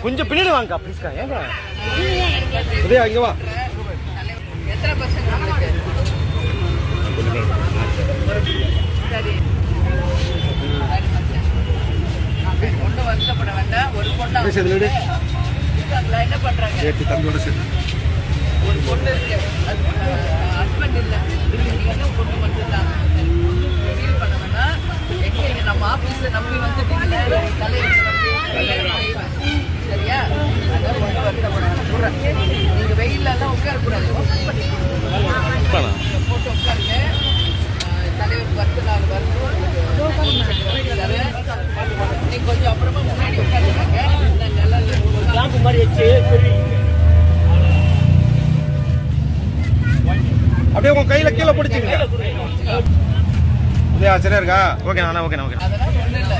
கொஞ்சம் பின்னாடி வாங்கக்கா ப்ளீஸ்க்கா. ஏங்க உதயா இங்கே வா. எத்தனை பசங்க உங்களுக்கு? சரி ஒன்றும் வருத்தப்பட வேண்டாம். ஒரு பொண்ணா என்ன பண்றாங்க? தம்பியோட சரி ஒரு பொண்ணு இருக்கு, ஹஸ்பண்ட் இல்லை, நீங்க பொண்ணு மட்டும்தான். ஃபீல் பண்ண வேணாம். எங்க நம்ம ஆஃபீஸில் நம்பி வந்துட்டீங்களே, தலைவர் நம்பி சரியா? அதான் ஒன்றும் வருத்தப்பட வேணாம். நீங்கள் வெயிலெல்லாம் உட்காரக்கூடாது, போட்டு உட்காருங்க. தலைவர் 10 நாள் வரணும். நீங்க கொஞ்சம் அப்புறமா முன்னாடி உட்காந்துருக்காங்க. அப்படியே உங்க கையில கீழே பிடிச்சிங்க. சரியா இருக்கா? Okay okay. அதெல்லாம் ஒன்றும் இல்லை.